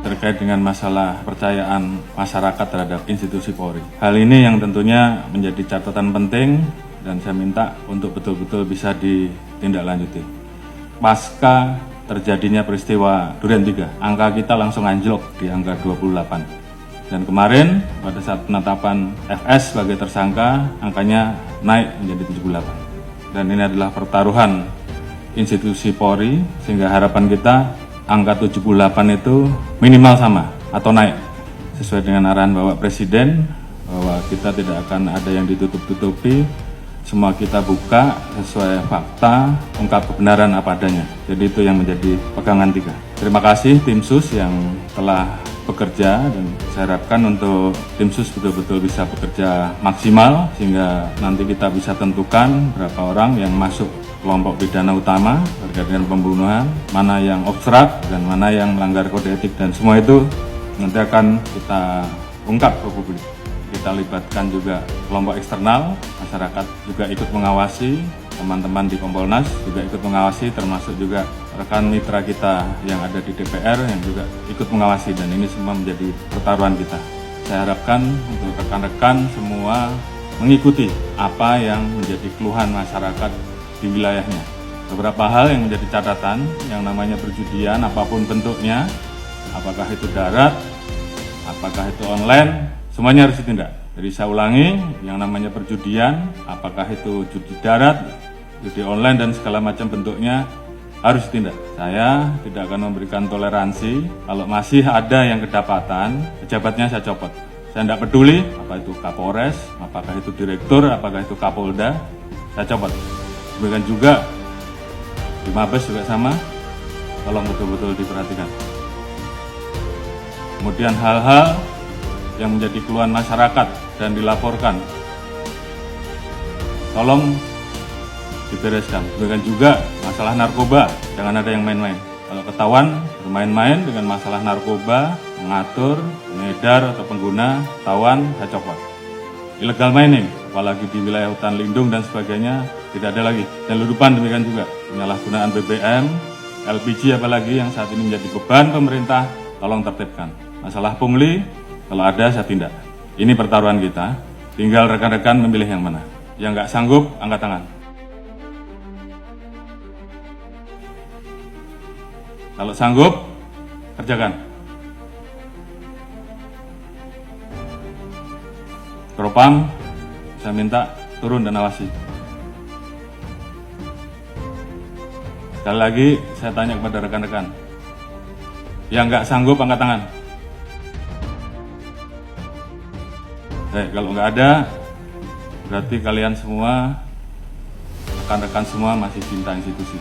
Terkait dengan masalah kepercayaan masyarakat terhadap institusi Polri. Hal ini yang tentunya menjadi catatan penting dan saya minta untuk betul-betul bisa ditindaklanjuti. Pasca terjadinya peristiwa Duren 3, angka kita langsung anjlok di angka 28. Dan kemarin pada saat penetapan FS sebagai tersangka, angkanya naik menjadi 78. Dan ini adalah pertaruhan institusi Polri, sehingga harapan kita angka 78 itu minimal sama atau naik. Sesuai dengan arahan Bapak Presiden, bahwa kita tidak akan ada yang ditutup-tutupi, semua kita buka sesuai fakta, ungkap kebenaran apa adanya. Jadi itu yang menjadi pegangan 3. Terima kasih tim sus yang telah bekerja dan saya harapkan untuk tim sus betul-betul bisa bekerja maksimal sehingga nanti kita bisa tentukan berapa orang yang masuk kelompok pidana utama terkait dengan pembunuhan, mana yang obstrak dan mana yang melanggar kode etik, dan semua itu nanti akan kita ungkap ke publik. Kita libatkan juga kelompok eksternal, masyarakat juga ikut mengawasi, teman-teman di Kompolnas juga ikut mengawasi, termasuk juga rekan mitra kita yang ada di DPR yang juga ikut mengawasi, dan ini semua menjadi pertaruhan kita. Saya harapkan untuk rekan-rekan semua mengikuti apa yang menjadi keluhan masyarakat di wilayahnya. Beberapa hal yang menjadi catatan, yang namanya perjudian apapun bentuknya, apakah itu darat, apakah itu online, semuanya harus ditindak. Jadi saya ulangi, yang namanya perjudian, apakah itu judi darat, judi online dan segala macam bentuknya harus ditindak. Saya tidak akan memberikan toleransi. Kalau masih ada yang kedapatan, pejabatnya saya copot. Saya tidak peduli apa itu Kapolres, apakah itu direktur, apakah itu Kapolda, saya copot. Demikian juga di Mabes juga sama, tolong betul-betul diperhatikan. Kemudian hal-hal yang menjadi keluhan masyarakat dan dilaporkan, tolong dibereskan. Demikian juga masalah narkoba, jangan ada yang main-main. Kalau ketahuan bermain-main dengan masalah narkoba, mengatur, mengedar atau pengguna, ketahuan, saya copot. Illegal mining, apalagi di wilayah hutan lindung dan sebagainya, tidak ada lagi. Dan ludupan demikian juga, penyalahgunaan BBM, LPG apalagi yang saat ini menjadi beban pemerintah, tolong tertibkan. Masalah pungli, kalau ada saya tindak. Ini pertaruhan kita, tinggal rekan-rekan memilih yang mana. Yang nggak sanggup, angkat tangan. Kalau sanggup, kerjakan. Propam, saya minta turun dan awasi. Sekali lagi, saya tanya kepada rekan-rekan. Yang nggak sanggup, angkat tangan. Kalau nggak ada, berarti kalian semua, rekan-rekan semua masih cinta institusi.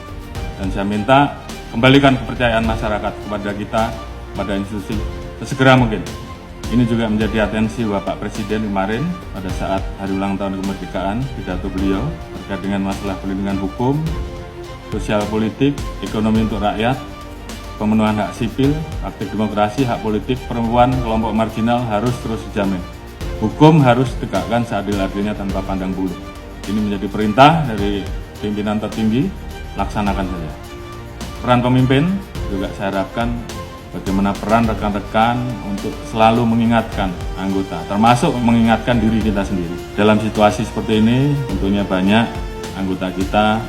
Dan saya minta kembalikan kepercayaan masyarakat kepada kita, kepada institusi, sesegera mungkin. Ini juga menjadi atensi Bapak Presiden kemarin pada saat hari ulang tahun kemerdekaan, pidato beliau terkait dengan masalah perlindungan hukum, sosial politik, ekonomi untuk rakyat, pemenuhan hak sipil, praktik demokrasi, hak politik, perempuan, kelompok marginal harus terus dijamin. Hukum harus ditegakkan seadil-adilnya tanpa pandang bulu. Ini menjadi perintah dari pimpinan tertinggi, laksanakan saja. Peran pemimpin juga saya harapkan bagaimana peran rekan-rekan untuk selalu mengingatkan anggota, termasuk mengingatkan diri kita sendiri. Dalam situasi seperti ini tentunya banyak anggota kita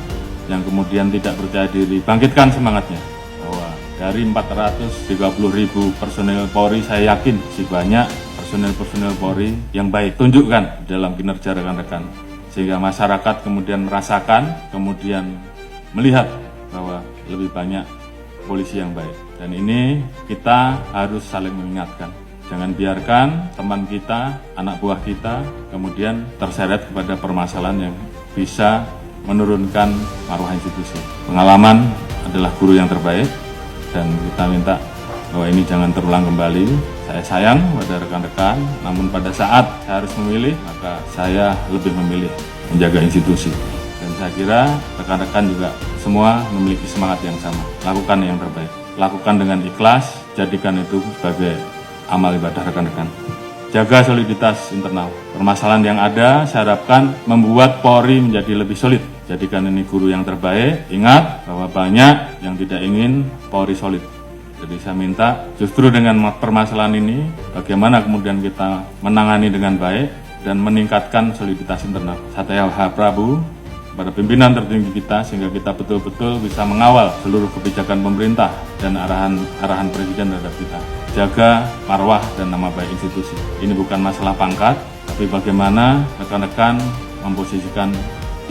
yang kemudian tidak percaya diri. Bangkitkan semangatnya bahwa dari 430.000 personil Polri, saya yakin masih banyak personil Polri yang baik. Tunjukkan dalam kinerja rekan-rekan sehingga masyarakat kemudian merasakan, kemudian melihat bahwa lebih banyak polisi yang baik. Dan ini kita harus saling mengingatkan. Jangan biarkan teman kita, anak buah kita, kemudian terseret kepada permasalahan yang bisa menurunkan marwah institusi. Pengalaman adalah guru yang terbaik, dan kita minta bahwa ini jangan terulang kembali. Saya sayang pada rekan-rekan, namun pada saat saya harus memilih, maka saya lebih memilih menjaga institusi. Dan saya kira rekan-rekan juga semua memiliki semangat yang sama. Lakukan yang terbaik. Lakukan dengan ikhlas, jadikan itu sebagai amal ibadah rekan-rekan. Jaga soliditas internal. Permasalahan yang ada, saya harapkan membuat Polri menjadi lebih solid. jadikan ini guru yang terbaik. Ingat bahwa banyak yang tidak ingin Polri solid. Jadi saya minta justru dengan permasalahan ini, bagaimana kemudian kita menangani dengan baik dan meningkatkan soliditas internal. Saya Prabu pada pimpinan tertinggi kita sehingga kita betul-betul bisa mengawal seluruh kebijakan pemerintah dan arahan Presiden terhadap kita. Jaga marwah dan nama baik institusi. Ini bukan masalah pangkat, tapi bagaimana rekan-rekan memposisikan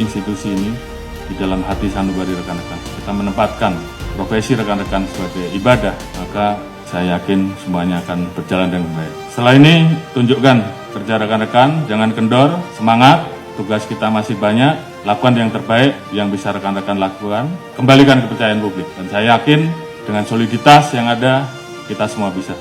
institusi ini di dalam hati sanubari rekan-rekan. Kita menempatkan profesi rekan-rekan sebagai ibadah, maka saya yakin semuanya akan berjalan dengan baik. Setelah ini, tunjukkan kerja rekan-rekan, jangan kendor, semangat, tugas kita masih banyak, lakukan yang terbaik yang bisa rekan-rekan lakukan, kembalikan kepercayaan publik. Dan saya yakin dengan soliditas yang ada, kita semua bisa.